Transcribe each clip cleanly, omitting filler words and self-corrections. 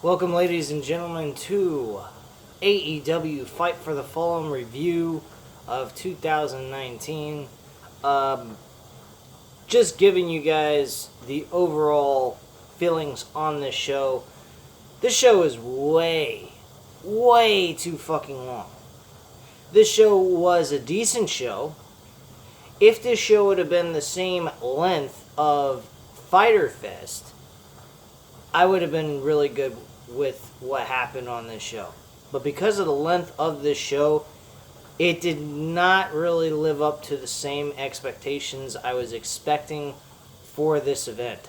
Welcome, ladies and gentlemen, to AEW Fight for the Fallen review of 2019. Just giving you guys the overall feelings on this show. This show is way too fucking long. This show was a decent show. If this show would have been the same length of Fyter Fest, I would have been really good with what happened on this show. But because of the length of this show, it did not really live up to the same expectations I was expecting for this event.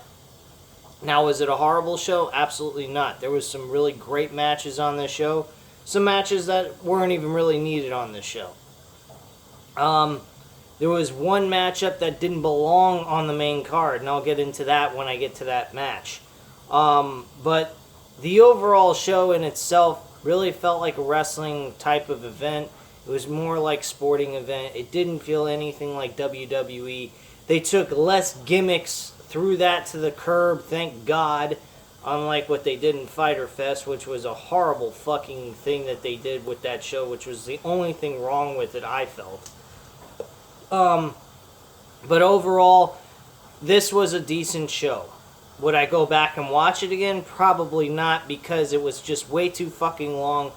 Now, was it a horrible show? Absolutely not. There was some really great matches on this show. Some matches that weren't even really needed on this show. There was one matchup that didn't belong on the main card, and I'll get into that when I get to that match. But the overall show in itself really felt like a wrestling type of event. It was more like sporting event. It didn't feel anything like WWE. They took less gimmicks, threw that to the curb, thank God, unlike what they did in Fyter Fest, which was a horrible fucking thing that they did with that show, which was the only thing wrong with it, I felt. But overall, this was a decent show. Would I go back and watch it again? Probably not, because it was just way too fucking long,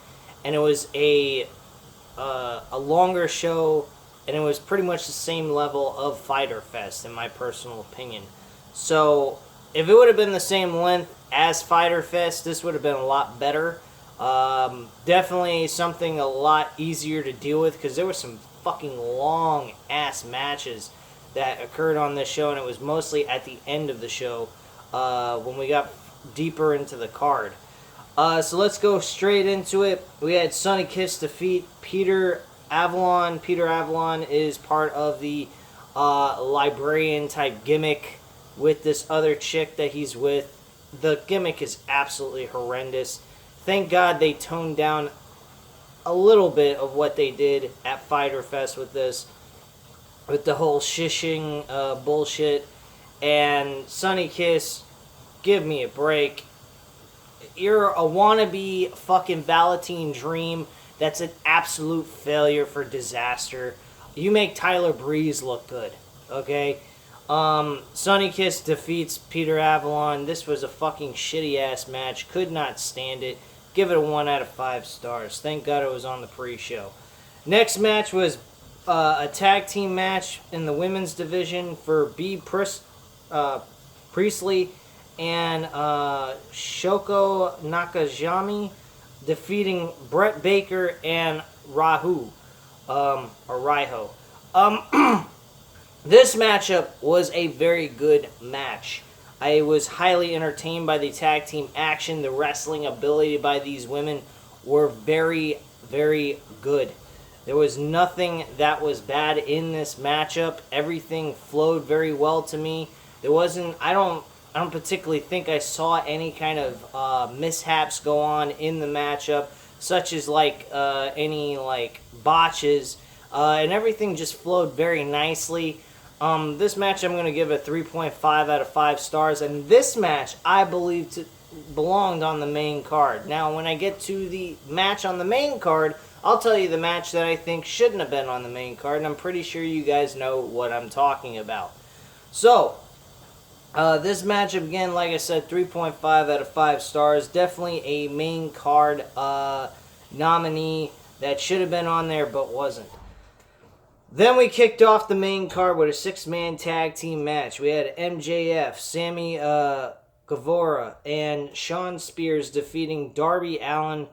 and it was a longer show, and it was pretty much the same level of Fyter Fest, in my personal opinion. So, if it would have been the same length as Fyter Fest, this would have been a lot better. Definitely something a lot easier to deal with, because there were some fucking long-ass matches that occurred on this show, and it was mostly at the end of the show, when we got deeper into the card. So let's go straight into it. We had Sonny Kiss defeat Peter Avalon. Peter Avalon is part of the librarian type gimmick with this other chick that he's with. The gimmick is absolutely horrendous. Thank God they toned down a little bit of what they did at Fyter Fest with this, with the whole shishing bullshit. And Sonny Kiss, give me a break. You're a wannabe fucking Velveteen Dream that's an absolute failure for disaster. You make Tyler Breeze look good, okay? Sonny Kiss defeats Peter Avalon. This was a fucking shitty-ass match. Could not stand it. Give it a 1 out of 5 stars. Thank God it was on the pre-show. Next match was a tag team match in the women's division for Priestley and Shoko Nakajami defeating Brett Baker and Raiho. This matchup was a very good match. I was highly entertained by the tag team action. The wrestling ability by these women were very, very good. There was nothing that was bad in this matchup. Everything flowed very well to me. There wasn't, I don't particularly think I saw any kind of mishaps go on in the matchup, such as any botches, and everything just flowed very nicely. This match I'm going to give a 3.5 out of 5 stars, and this match I believe belonged on the main card. Now, when I get to the match on the main card, I'll tell you the match that I think shouldn't have been on the main card, and I'm pretty sure you guys know what I'm talking about. So, this matchup, again, like I said, 3.5 out of 5 stars. Definitely a main card nominee that should have been on there but wasn't. Then we kicked off the main card with a 6-man tag team match. We had MJF, Sammy Guevara, and Shawn Spears defeating Darby Allin,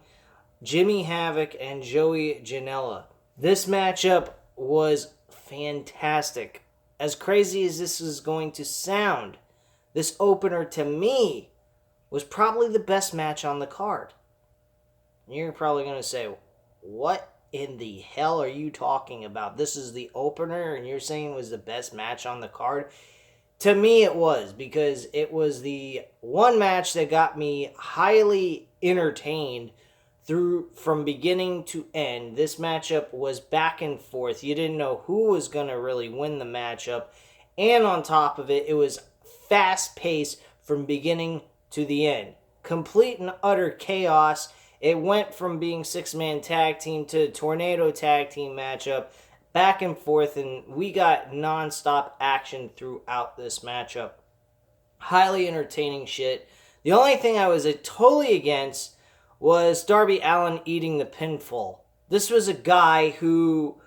Jimmy Havoc, and Joey Janella. This matchup was fantastic. As crazy as this is going to sound, this opener to me was probably the best match on the card. You're probably going to say, what in the hell are you talking about? This is the opener and you're saying it was the best match on the card? To me it was, because it was the one match that got me highly entertained from beginning to end. This matchup was back and forth. You didn't know who was going to really win the matchup. And on top of it, it was fast-paced from beginning to the end. complete and utter chaos. It went from being 6-man tag team to tornado tag team matchup, back and forth, and we got non-stop action throughout this matchup. Highly entertaining shit. The only thing I was totally against was Darby Allin eating the pinfall. This was a guy who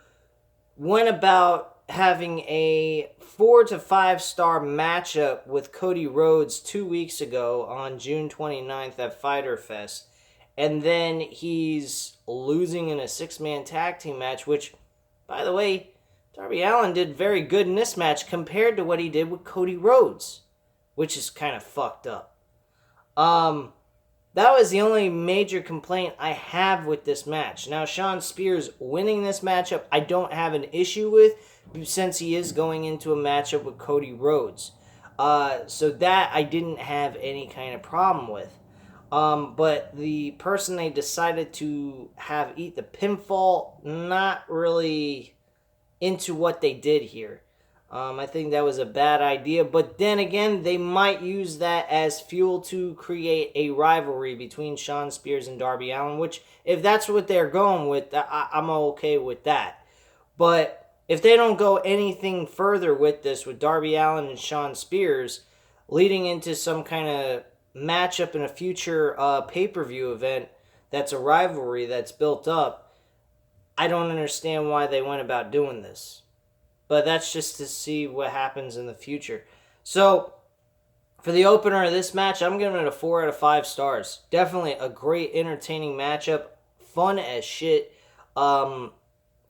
went about having a 4 to 5 star matchup with Cody Rhodes 2 weeks ago on June 29th at Fyter Fest. And then he's losing in a 6-man tag team match, which, by the way, Darby Allin did very good in this match compared to what he did with Cody Rhodes, which is kind of fucked up. That was the only major complaint I have with this match. Now, Shawn Spears winning this matchup, I don't have an issue with, since he is going into a matchup with Cody Rhodes. So that I didn't have any kind of problem with. But the person they decided to have eat the pinfall, not really into what they did here. I think that was a bad idea, but then again, they might use that as fuel to create a rivalry between Shawn Spears and Darby Allin, which, if that's what they're going with, I'm okay with that. But if they don't go anything further with this, with Darby Allin and Shawn Spears, leading into some kind of matchup in a future pay-per-view event that's a rivalry that's built up, I don't understand why they went about doing this. But that's just to see what happens in the future. So, for the opener of this match, I'm giving it a 4 out of 5 stars. Definitely a great, entertaining matchup. Fun as shit. And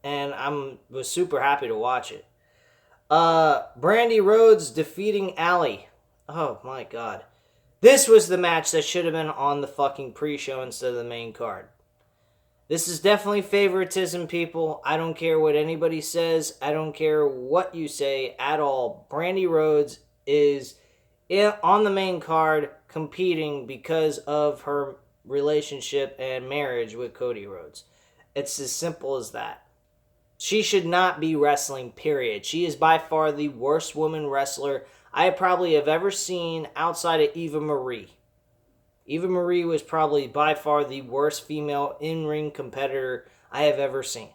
was super happy to watch it. Brandi Rhodes defeating Allie. Oh my god. This was the match that should have been on the fucking pre-show instead of the main card. This is definitely favoritism, people. I don't care what anybody says. I don't care what you say at all. Brandi Rhodes is on the main card competing because of her relationship and marriage with Cody Rhodes. It's as simple as that. She should not be wrestling, period. She is by far the worst woman wrestler I probably have ever seen outside of Eva Marie. Eva Marie was probably by far the worst female in-ring competitor I have ever seen.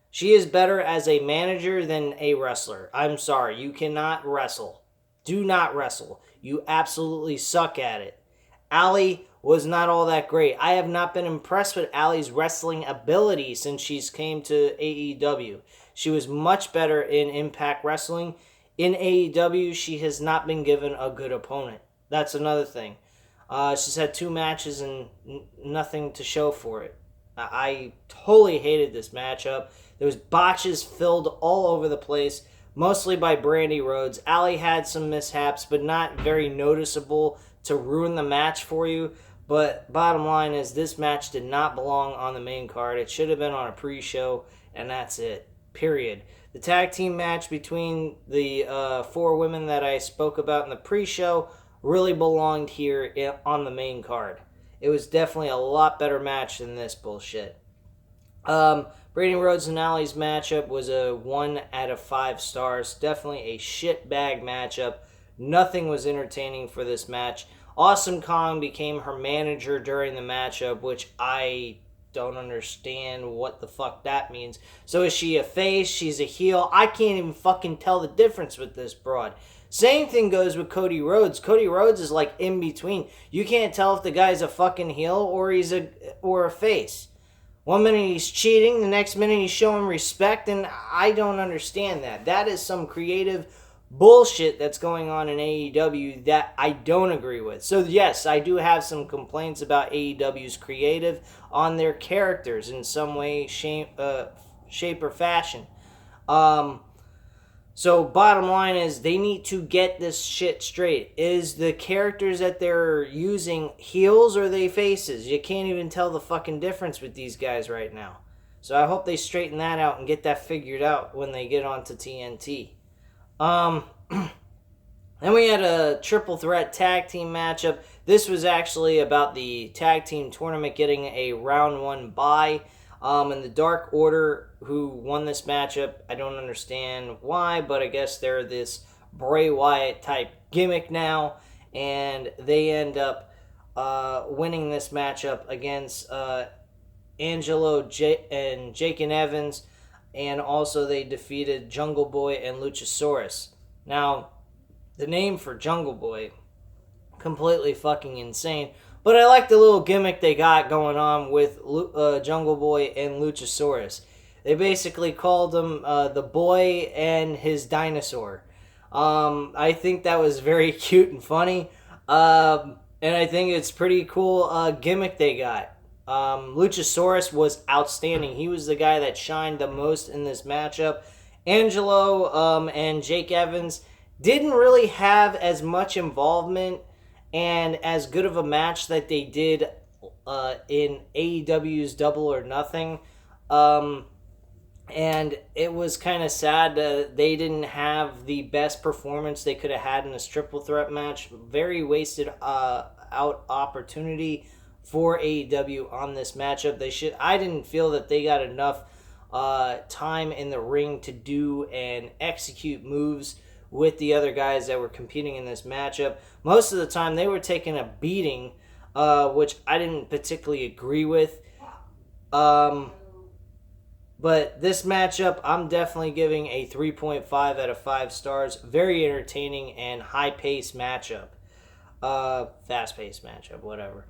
She is better as a manager than a wrestler. I'm sorry, you cannot wrestle. Do not wrestle. You absolutely suck at it. Allie was not all that great. I have not been impressed with Allie's wrestling ability since she's came to AEW. She was much better in Impact Wrestling. In AEW, she has not been given a good opponent. That's another thing. She's had 2 matches and nothing to show for it. I totally hated this matchup. There was botches filled all over the place, mostly by Brandi Rhodes. Allie had some mishaps, but not very noticeable to ruin the match for you. But bottom line is, this match did not belong on the main card. It should have been on a pre-show, and that's it. Period. The tag team match between the 4 women that I spoke about in the pre-show really belonged here on the main card. It was definitely a lot better match than this bullshit. Brandi Rhodes and Allie's matchup was a 1 out of 5 stars. Definitely a shitbag matchup. Nothing was entertaining for this match. Awesome Kong became her manager during the matchup, which I don't understand what the fuck that means. So is she a face? She's a heel? I can't even fucking tell the difference with this broad. Same thing goes with Cody Rhodes. Cody Rhodes is like in between. You can't tell if the guy's a fucking heel or he's a face. One minute he's cheating, the next minute he's showing respect, and I don't understand that. That is some creative bullshit that's going on in AEW that I don't agree with. So yes, I do have some complaints about AEW's creative on their characters in some way, shape or fashion. So bottom line is, they need to get this shit straight. Is the characters that they're using heels or are they faces? You can't even tell the fucking difference with these guys right now. So I hope they straighten that out and get that figured out when they get onto TNT. Then we had a triple threat tag team matchup. This was actually about the tag team tournament getting a round 1 bye. And the Dark Order, who won this matchup, I don't understand why, but I guess they're this Bray Wyatt type gimmick now, and they end up winning this matchup against Angelo and Jake and Evans, and also they defeated Jungle Boy and Luchasaurus. Now, the name for Jungle Boy, completely fucking insane, but I like the little gimmick they got going on with Jungle Boy and Luchasaurus. They basically called him the boy and his dinosaur. I think that was very cute and funny, and I think it's pretty cool gimmick they got. Luchasaurus was outstanding. He was the guy that shined the most in this matchup. Angelo and Jake Evans didn't really have as much involvement and as good of a match that they did in AEW's Double or Nothing. And it was kind of sad that they didn't have the best performance they could have had in this triple threat match. Very wasted out opportunity for AEW on this matchup. I didn't feel that they got enough time in the ring to do and execute moves with the other guys that were competing in this matchup. Most of the time, they were taking a beating, which I didn't particularly agree with. But this matchup, I'm definitely giving a 3.5 out of 5 stars. Very entertaining and high-paced matchup. Fast-paced matchup, whatever.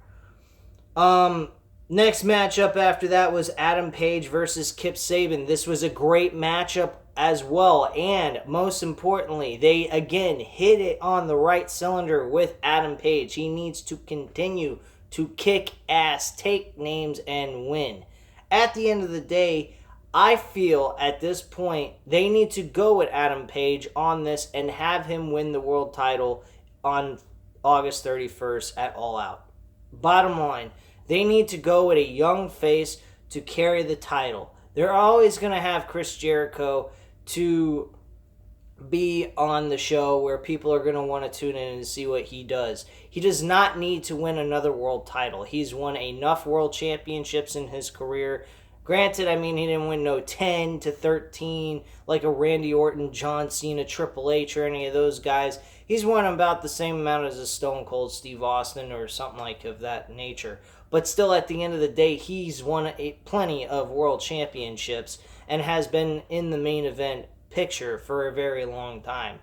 Next matchup after that was Adam Page versus Kip Sabian. This was a great matchup as well, and most importantly, they again hit it on the right cylinder with Adam Page. He needs to continue to kick ass, take names, and win. At the end of the day, I feel at this point they need to go with Adam Page on this and have him win the world title on August 31st at All Out. Bottom line, they need to go with a young face to carry the title. They're always going to have Chris Jericho to be on the show where people are going to want to tune in and see what he does. He does not need to win another world title. He's won enough world championships in his career. Granted, I mean, he didn't win no 10 to 13 like a Randy Orton, John Cena, Triple H, or any of those guys. He's won about the same amount as a Stone Cold Steve Austin or something like of that nature. But still, at the end of the day, he's won plenty of world championships and has been in the main event picture for a very long time.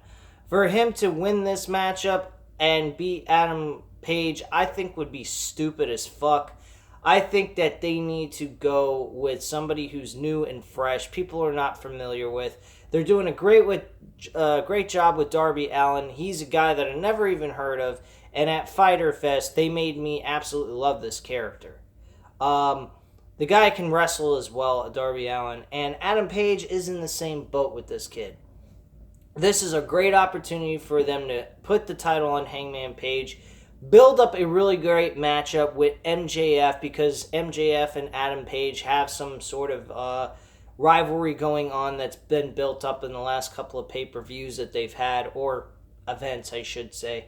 For him to win this matchup and beat Adam Page, I think would be stupid as fuck. I think that they need to go with somebody who's new and fresh, people are not familiar with. They're doing a great job with Darby Allin. He's a guy that I never even heard of, and at Fyter Fest, they made me absolutely love this character. The guy can wrestle as well, Darby Allin, and Adam Page is in the same boat with this kid. This is a great opportunity for them to put the title on Hangman Page, build up a really great matchup with MJF, because MJF and Adam Page have some sort of rivalry going on that's been built up in the last couple of pay-per-views that they've had, or events, I should say,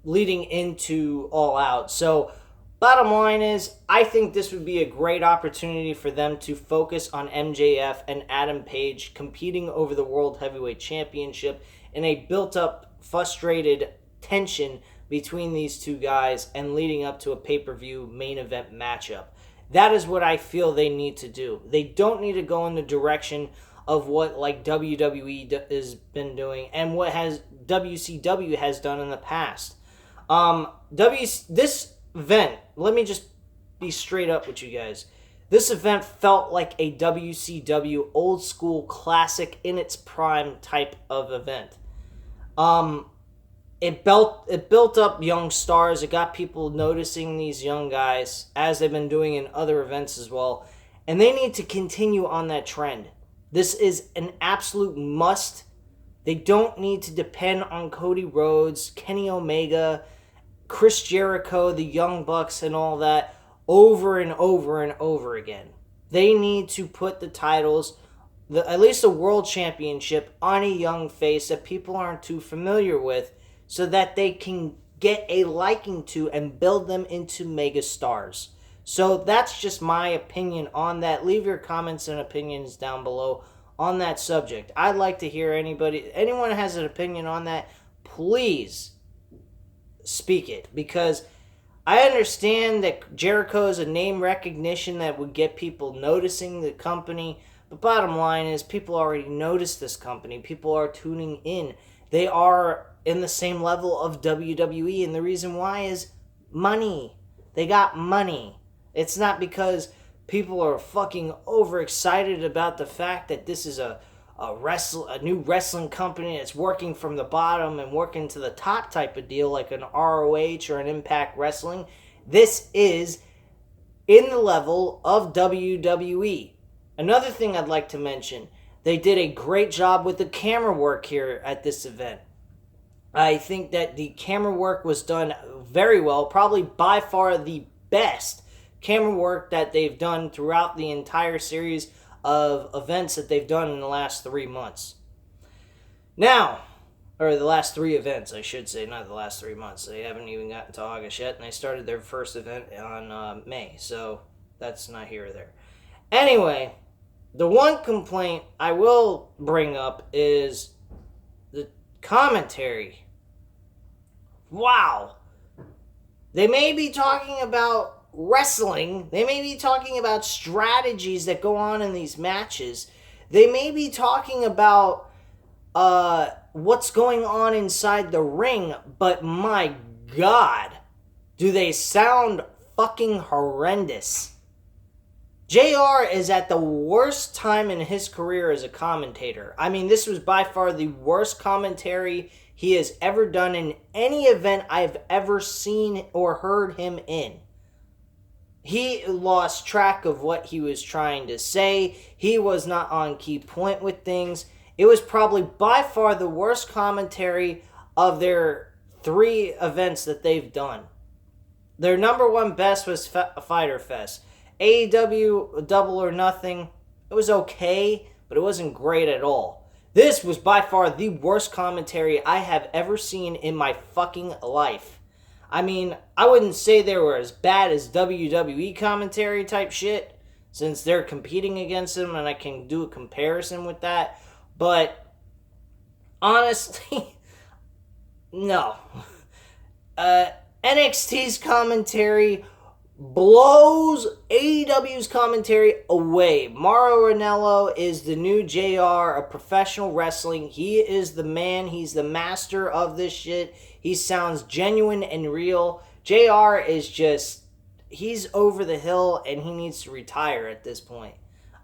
leading into All Out. So, bottom line is, I think this would be a great opportunity for them to focus on MJF and Adam Page competing over the World Heavyweight Championship in a built-up, frustrated tension between these two guys and leading up to a pay-per-view main event matchup. That is what I feel they need to do. They don't need to go in the direction of what like WWE has been doing and what has WCW has done in the past. This event, let me just be straight up with you guys. This event felt like a WCW old school classic in its prime type of event. It built up young stars. It got people noticing these young guys, as they've been doing in other events as well. And they need to continue on that trend. This is an absolute must. They don't need to depend on Cody Rhodes, Kenny Omega, Chris Jericho, the Young Bucks, and all that over and over and over again. They need to put the titles, at least the World Championship, on a young face that people aren't too familiar with, so that they can get a liking to and build them into mega stars. So that's just my opinion on that. Leave your comments and opinions down below on that subject. I'd like to hear anyone has an opinion on that, please speak it, because I understand that Jericho is a name recognition that would get people noticing the company, but bottom line is people already notice this company. People are tuning in. They are in the same level of WWE, and the reason why is money. They got money. It's not because people are fucking overexcited about the fact that this is a new wrestling company that's working from the bottom and working to the top type of deal, like an ROH or an Impact Wrestling. This is in the level of WWE. Another thing I'd like to mention, they did a great job with the camera work here at this event. I think that the camera work was done very well, probably by far the best camera work that they've done throughout the entire series of events that they've done in the last 3 months. Now, or the last 3 events, I should say, not the last 3 months. They haven't even gotten to August yet, and they started their first event on May, so that's not here or there. Anyway, the one complaint I will bring up is the commentary. Wow. They may be talking about wrestling. They may be talking about strategies that go on in these matches. They may be talking about what's going on inside the ring, but my God, do they sound fucking horrendous. JR is at the worst time in his career as a commentator. I mean, this was by far the worst commentary he has ever done in any event I've ever seen or heard him in. He lost track of what he was trying to say. He was not on key point with things. It was probably by far the worst commentary of their 3 events that they've done. Their number one best was Fyter Fest. AEW Double or Nothing, it was okay, but it wasn't great at all. This was by far the worst commentary I have ever seen in my fucking life. I mean, I wouldn't say they were as bad as WWE commentary type shit, since they're competing against them and I can do a comparison with that. But, honestly, no. NXT's commentary blows AEW's commentary away. Mauro Ranallo is the new JR of professional wrestling. He is the man. He's the master of this shit. He sounds genuine and real. JR is just, he's over the hill and he needs to retire at this point.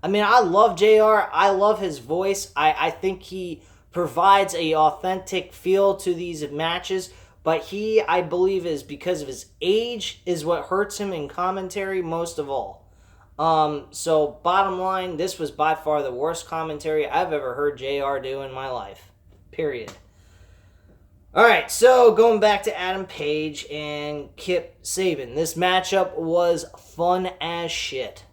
I mean, I love JR. I love his voice. I think he provides a authentic feel to these matches. But he, I believe, is because of his age, is what hurts him in commentary most of all. So, bottom line, this was by far the worst commentary I've ever heard JR do in my life. Period. Alright, so going back to Adam Page and Kip Savin. This matchup was fun as shit.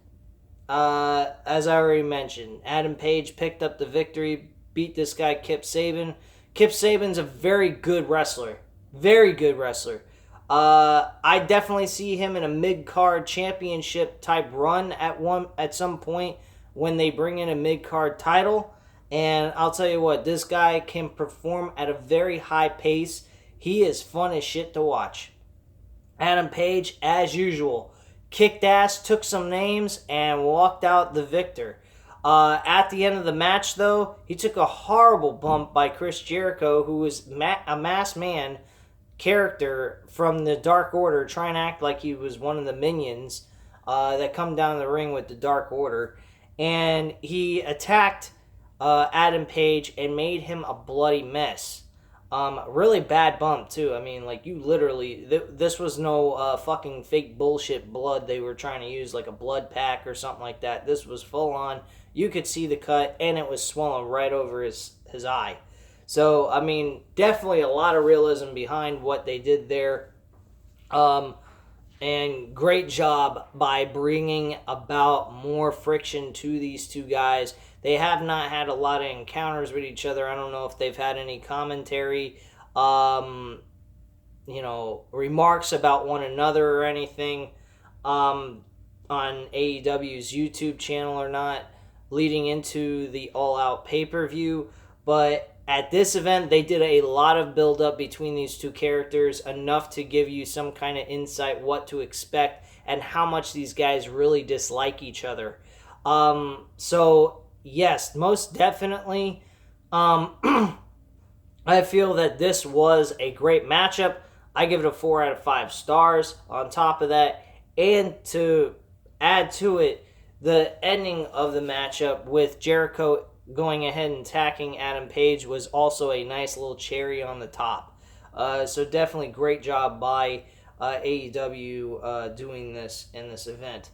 As I already mentioned, Adam Page picked up the victory, beat this guy Kip Savin. Kip Savin's a very good wrestler. Very good wrestler. I definitely see him in a mid-card championship type run at some point when they bring in a mid-card title. And I'll tell you what, this guy can perform at a very high pace. He is fun as shit to watch. Adam Page, as usual, kicked ass, took some names, and walked out the victor. At the end of the match, though, he took a horrible bump by Chris Jericho, who was a masked man character from the Dark Order, trying to act like he was one of the minions that come down the ring with the Dark Order. And he attacked Adam Page and made him a bloody mess. Really bad bump, too. I mean, like, you literally, this was no fucking fake bullshit blood they were trying to use, like a blood pack or something like that. This was full on. You could see the cut, and it was swollen right over his eye. So, I mean, definitely a lot of realism behind what they did there. And great job by bringing about more friction to these two guys. They have not had a lot of encounters with each other. I don't know if they've had any commentary, remarks about one another or anything on AEW's YouTube channel or not, leading into the All Out pay-per-view. But At this event, they did a lot of build-up between these two characters, enough to give you some kind of insight what to expect and how much these guys really dislike each other. So, yes, most definitely, I feel that this was a great matchup. I give it a 4 out of 5 stars on top of that. And to add to it, the ending of the matchup with Jericho going ahead and attacking Adam Page was also a nice little cherry on the top. So definitely great job by AEW doing this in this event.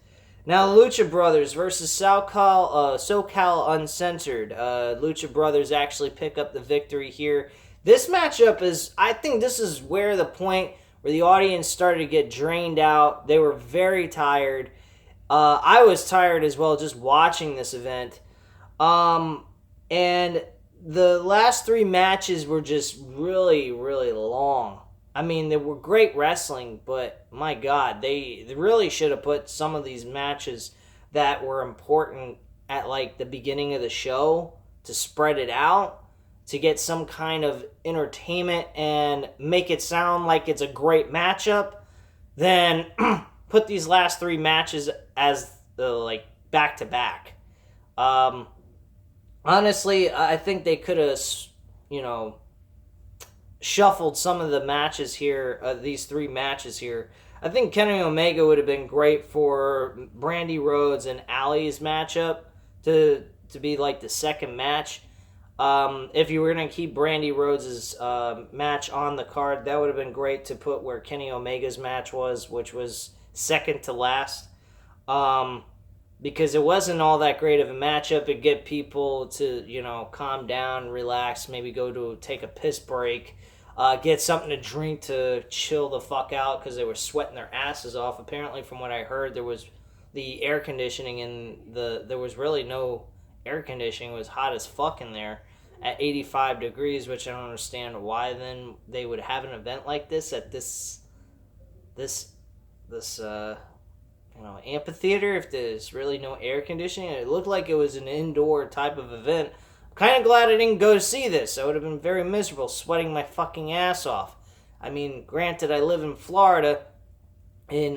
Now, Lucha Brothers versus SoCal Uncensored. Lucha Brothers actually pick up the victory here. This matchup is, I think this is where the point where the audience started to get drained out. They were very tired. I was tired as well just watching this event. And the last 3 matches were just really, really long. I mean, they were great wrestling, but my God, they really should have put some of these matches that were important at like the beginning of the show to spread it out, to get some kind of entertainment and make it sound like it's a great matchup. Then put these last 3 matches as the like back to back. Honestly, I think they could have, shuffled some of the matches here, these 3 matches here. I think Kenny Omega would have been great for Brandi Rhodes and Allie's matchup to be like the second match. If you were going to keep Brandi Rhodes' match on the card, that would have been great to put where Kenny Omega's match was, which was second to last. Because it wasn't all that great of a matchup. It'd get people to, calm down, relax, maybe go to take a piss break, get something to drink to chill the fuck out because they were sweating their asses off. Apparently, from what I heard, there was the air conditioning there was really no air conditioning. It was hot as fuck in there at 85 degrees, which I don't understand why then they would have an event like this at this amphitheater if there's really no air conditioning. It looked like it was an indoor type of event. I'm kind of glad I didn't go to see this. I would have been very miserable, sweating my fucking ass off. I mean, granted, I live in Florida, in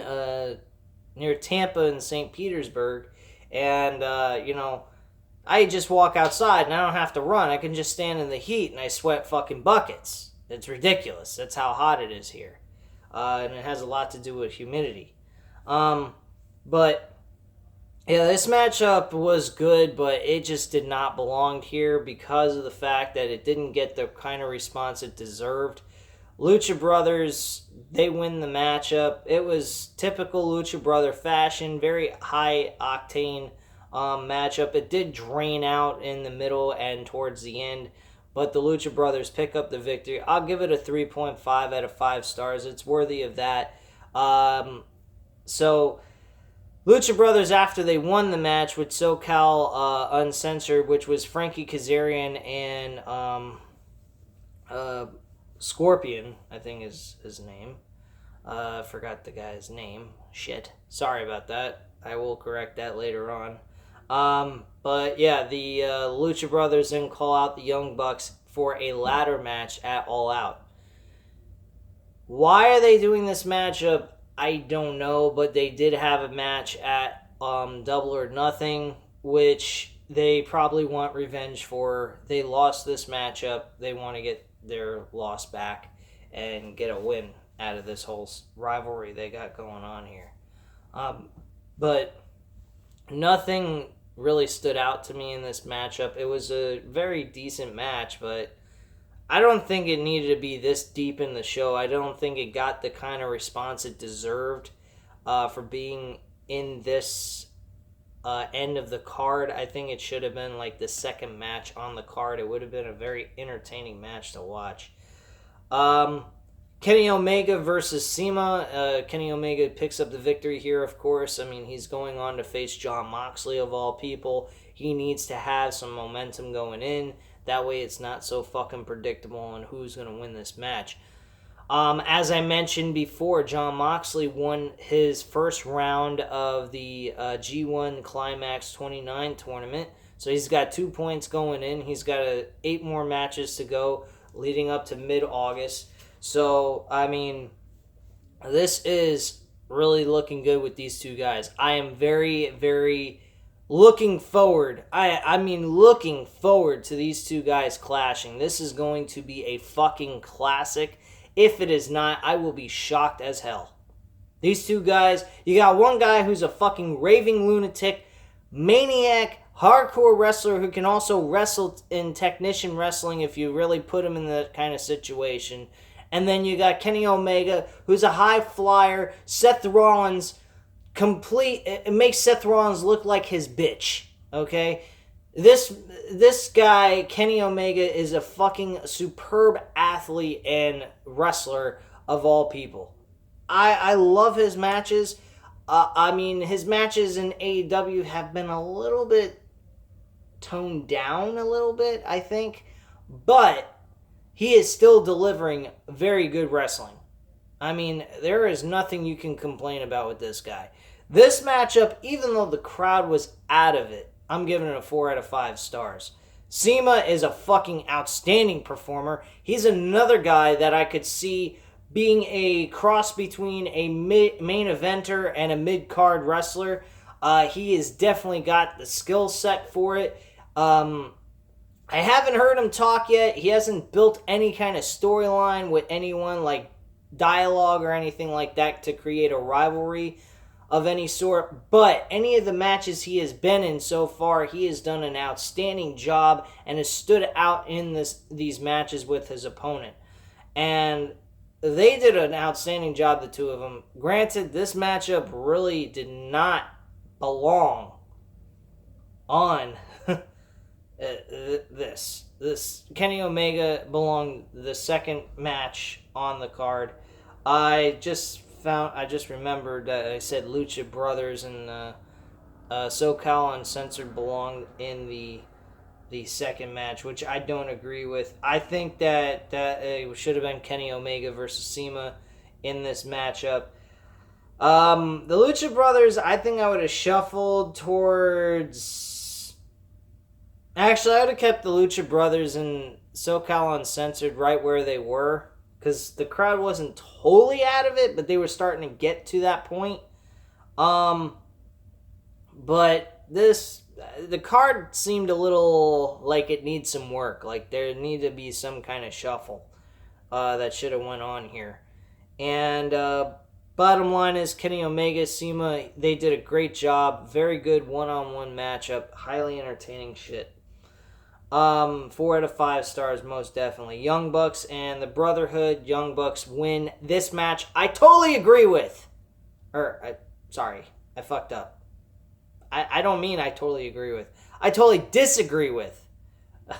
near Tampa and St. Petersburg, and I just walk outside and I don't have to run. I can just stand in the heat and I sweat fucking buckets. It's ridiculous. That's how hot it is here, and it has a lot to do with humidity. But yeah, this matchup was good, but it just did not belong here because of the fact that it didn't get the kind of response it deserved. Lucha Brothers, they win the matchup. It was typical Lucha Brother fashion, very high octane matchup. It did drain out in the middle and towards the end, but the Lucha Brothers pick up the victory. I'll give it a 3.5 out of 5 stars. It's worthy of that. So, Lucha Brothers, after they won the match with SoCal Uncensored, which was Frankie Kazarian and Scorpion, I think is his name. I forgot the guy's name. Shit. Sorry about that. I will correct that later on. But yeah, the Lucha Brothers then call out the Young Bucks for a ladder match at All Out. Why are they doing this matchup? I don't know, but they did have a match at Double or Nothing, which they probably want revenge for. They lost this matchup. They want to get their loss back and get a win out of this whole rivalry they got going on here. But nothing really stood out to me in this matchup. It was a very decent match, but I don't think it needed to be this deep in the show. I don't think it got the kind of response it deserved for being in this end of the card. I think it should have been like the second match on the card. It would have been a very entertaining match to watch. Kenny Omega versus SEMA. Kenny Omega picks up the victory here, of course. I mean, he's going on to face Jon Moxley, of all people. He needs to have some momentum going in. That way it's not so fucking predictable on who's going to win this match. As I mentioned before, Jon Moxley won his first round of the G1 Climax 29 tournament. So he's got 2 points going in. He's got 8 more matches to go leading up to mid-August. So, I mean, this is really looking good with these two guys. I am very, very looking forward. Looking forward to these two guys clashing. This is going to be a fucking classic. If it is not, I will be shocked as hell. These two guys, you got one guy who's a fucking raving lunatic, maniac, hardcore wrestler who can also wrestle in technician wrestling if you really put him in that kind of situation. And then you got Kenny Omega, who's a high flyer. Seth Rollins, it makes Seth Rollins look like his bitch, okay? This guy, Kenny Omega, is a fucking superb athlete and wrestler of all people. I love his matches. His matches in AEW have been a little bit toned down a little bit, I think. But he is still delivering very good wrestling. I mean, there is nothing you can complain about with this guy. This matchup, even though the crowd was out of it, I'm giving it a 4 out of 5 stars. SEMA is a fucking outstanding performer. He's another guy that I could see being a cross between a main eventer and a mid-card wrestler. He has definitely got the skill set for it. I haven't heard him talk yet. He hasn't built any kind of storyline with anyone, like dialogue or anything like that, to create a rivalry of any sort. But any of the matches he has been in so far, he has done an outstanding job and has stood out in these matches with his opponent. And they did an outstanding job, the two of them. Granted, this matchup really did not belong on this. Kenny Omega belonged the second match on the card. I just remembered that I said Lucha Brothers and SoCal Uncensored belonged in the second match, which I don't agree with. I think that it should have been Kenny Omega versus SEMA in this matchup. The Lucha Brothers, I think I would have shuffled towards... Actually, I would have kept the Lucha Brothers and SoCal Uncensored right where they were, because the crowd wasn't totally out of it, but they were starting to get to that point. But the card seemed a little like it needs some work. Like there needed to be some kind of shuffle that should have went on here. And bottom line is Kenny Omega, SEMA, they did a great job. Very good one-on-one matchup. Highly entertaining shit. 4 out of 5 stars, most definitely. Young Bucks and the Brotherhood. Young Bucks win this match. I totally agree with. I fucked up. I don't mean I totally agree with. I totally disagree with. I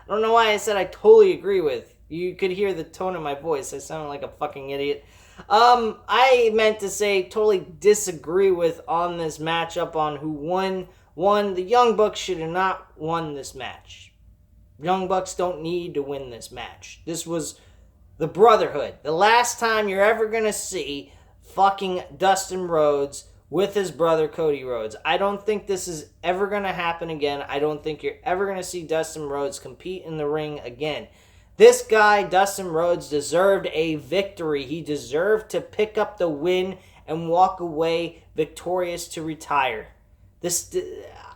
don't know why I said I totally agree with. You could hear the tone of my voice. I sounded like a fucking idiot. I meant to say totally disagree with on this matchup on who won. The Young Bucks should have not won this match. Young Bucks don't need to win this match. This was the Brotherhood. The last time you're ever going to see fucking Dustin Rhodes with his brother Cody Rhodes. I don't think this is ever going to happen again. I don't think you're ever going to see Dustin Rhodes compete in the ring again. This guy, Dustin Rhodes, deserved a victory. He deserved to pick up the win and walk away victorious to retire.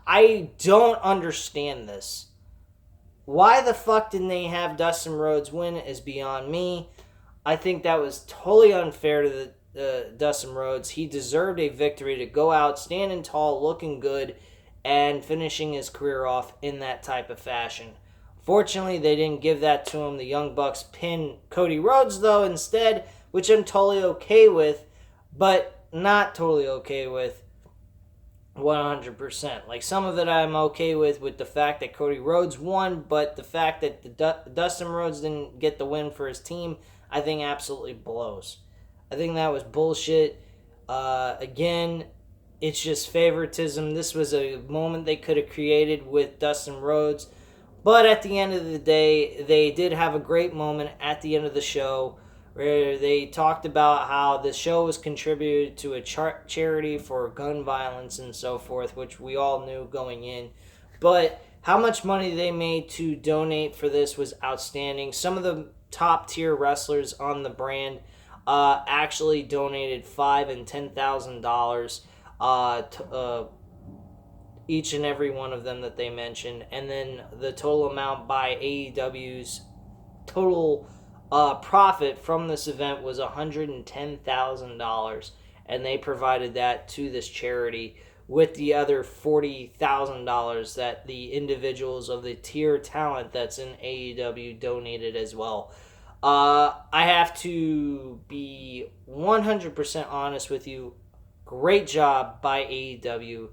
I don't understand this. Why the fuck didn't they have Dustin Rhodes win is beyond me. I think that was totally unfair to Dustin Rhodes. He deserved a victory to go out, standing tall, looking good, and finishing his career off in that type of fashion. Fortunately, they didn't give that to him. The Young Bucks pinned Cody Rhodes, though, instead, which I'm totally okay with, but not totally okay with 100%. Like, some of it I'm okay with the fact that Cody Rhodes won, but the fact that Dustin Rhodes didn't get the win for his team, I think absolutely blows. I think that was bullshit. Again, it's just favoritism. This was a moment they could have created with Dustin Rhodes. But at the end of the day, they did have a great moment at the end of the show where they talked about how the show was contributed to a charity for gun violence and so forth, which we all knew going in. But how much money they made to donate for this was outstanding. Some of the top tier wrestlers on the brand actually donated $5,000 and $10,000 each and every one of them that they mentioned, and then the total amount by AEW's total profit from this event was $110,000, and they provided that to this charity with the other $40,000 that the individuals of the tier talent that's in AEW donated as well. I have to be 100% honest with you. Great job by AEW.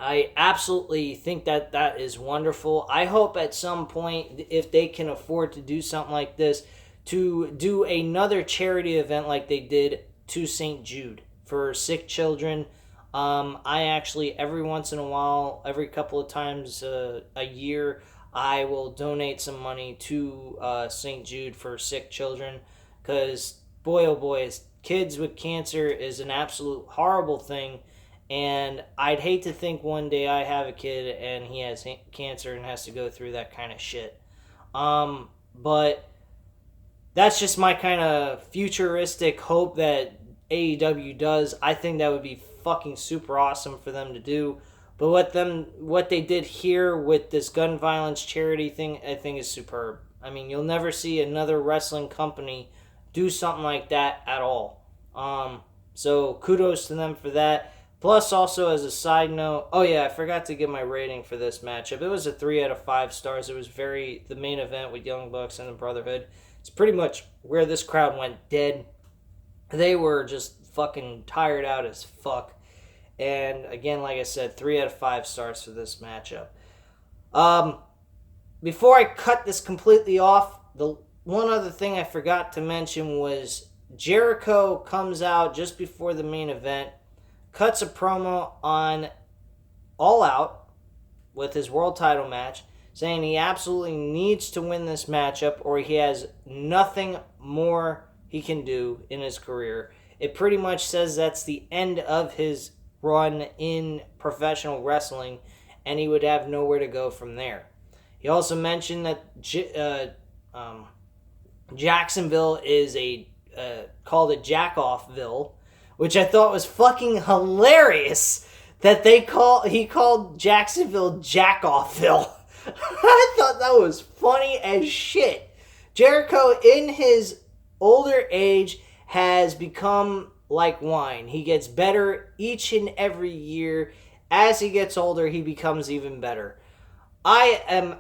I absolutely think that that is wonderful. I hope at some point, if they can afford to do something like this, to do another charity event like they did to St. Jude for sick children. I actually, every once in a while, every couple of times a year, I will donate some money to St. Jude for sick children, because boy oh boy, kids with cancer is an absolute horrible thing. And I'd hate to think one day I have a kid and he has cancer and has to go through that kind of shit. But that's just my kind of futuristic hope that AEW does. I think that would be fucking super awesome for them to do. But what they did here with this gun violence charity thing, I think is superb. I mean, you'll never see another wrestling company do something like that at all. So kudos to them for that. Plus, also as a side note, oh yeah, I forgot to give my rating for this matchup. It was a 3 out of 5 stars. It was the main event with Young Bucks and the Brotherhood. It's pretty much where this crowd went dead. They were just fucking tired out as fuck. And again, like I said, 3 out of 5 stars for this matchup. Before I cut this completely off, the one other thing I forgot to mention was Jericho comes out just before the main event, cuts a promo on All Out with his world title match, saying he absolutely needs to win this matchup or he has nothing more he can do in his career. It pretty much says that's the end of his run in professional wrestling, and he would have nowhere to go from there. He also mentioned that Jacksonville is called a jack-offville, which I thought was fucking hilarious that he called Jacksonville Jack-Offville. I thought that was funny as shit. Jericho, in his older age, has become like wine. He gets better each and every year. As he gets older, he becomes even better. I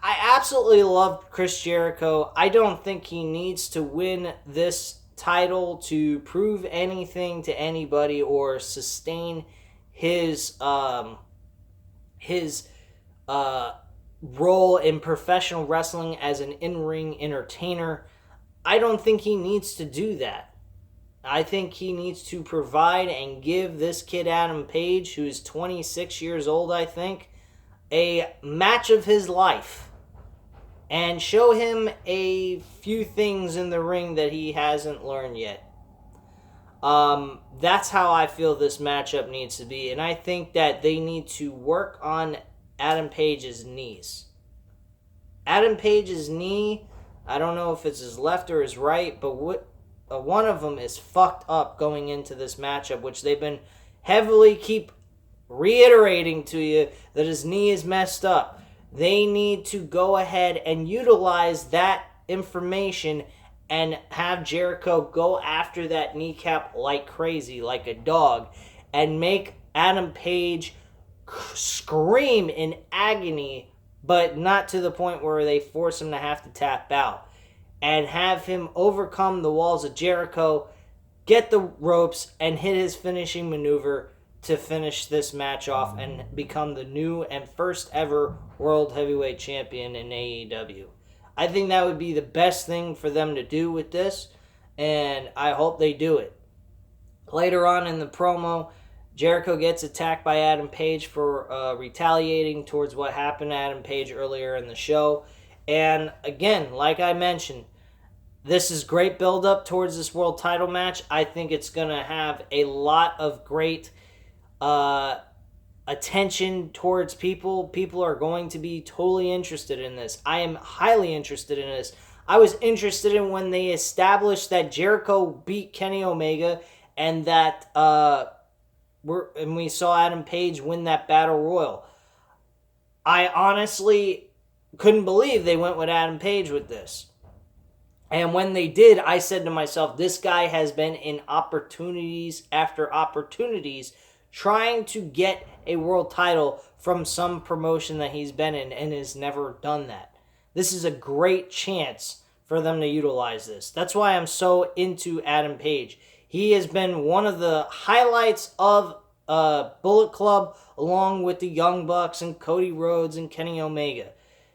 absolutely love Chris Jericho. I don't think he needs to win this title to prove anything to anybody or sustain his role in professional wrestling as an in-ring entertainer. I don't think he needs to do that. I think he needs to provide and give this kid Adam Page, who's 26 years old, I think, a match of his life. And show him a few things in the ring that he hasn't learned yet. That's how I feel this matchup needs to be. And I think that they need to work on Adam Page's knees. Adam Page's knee, I don't know if it's his left or his right, but one of them is fucked up going into this matchup, which they've been heavily keep reiterating to you that his knee is messed up. They need to go ahead and utilize that information and have Jericho go after that kneecap like crazy, like a dog, and make Adam Page scream in agony, but not to the point where they force him to have to tap out. And have him overcome the walls of Jericho, get the ropes, and hit his finishing maneuver to finish this match off and become the new and first ever World Heavyweight Champion in AEW. I think that would be the best thing for them to do with this, and I hope they do it. Later on in the promo, Jericho gets attacked by Adam Page for retaliating towards what happened to Adam Page earlier in the show. And again, like I mentioned, this is great build-up towards this world title match. I think it's going to have a lot of great attention towards people. People are going to be totally interested in this. I am highly interested in this. I was interested in when they established that Jericho beat Kenny Omega and that we saw Adam Page win that Battle Royal. I honestly couldn't believe they went with Adam Page with this. And when they did, I said to myself, this guy has been in opportunities after opportunities trying to get a world title from some promotion that he's been in and has never done that. This is a great chance for them to utilize this. That's why I'm so into Adam Page. He has been one of the highlights of Bullet Club, along with the Young Bucks and Cody Rhodes and Kenny Omega.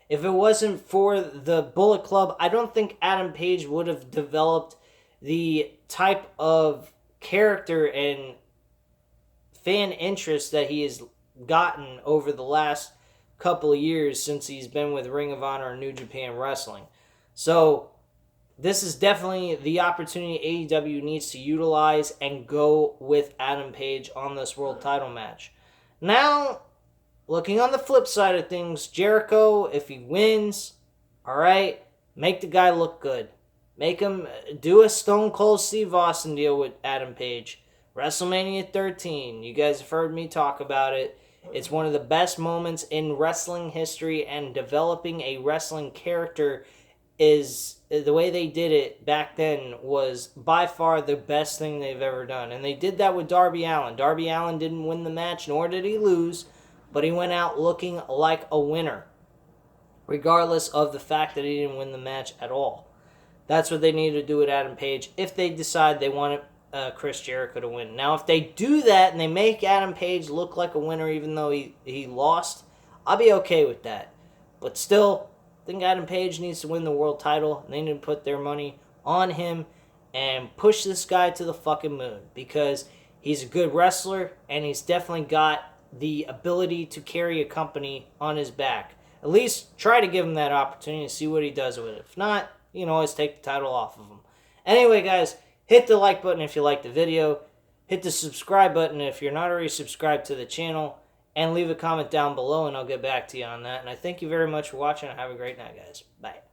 If it wasn't for the Bullet Club, I don't think Adam Page would have developed the type of character and fan interest that he has gotten over the last couple of years since he's been with Ring of Honor and New Japan Wrestling. So this is definitely the opportunity AEW needs to utilize and go with Adam Page on this world title match. Now, looking on the flip side of things, Jericho, if he wins, alright, make the guy look good. Make him do a Stone Cold Steve Austin deal with Adam Page. WrestleMania 13, you guys have heard me talk about it. It's one of the best moments in wrestling history, and developing a wrestling character is the way they did it back then was by far the best thing they've ever done. And they did that with Darby Allin. Darby Allin didn't win the match, nor did he lose, but he went out looking like a winner, regardless of the fact that he didn't win the match at all. That's what they need to do with Adam Page if they decide they want Chris Jericho to win. Now, if they do that and they make Adam Page look like a winner even though he lost, I'll be okay with that. But still, I think Adam Page needs to win the world title, and they need to put their money on him and push this guy to the fucking moon, because he's a good wrestler and he's definitely got the ability to carry a company on his back. At least try to give him that opportunity and see what he does with it. If not, you can always take the title off of him. Anyway, guys, hit the like button if you liked the video. Hit the subscribe button if you're not already subscribed to the channel. And leave a comment down below and I'll get back to you on that. And I thank you very much for watching. Have a great night, guys. Bye.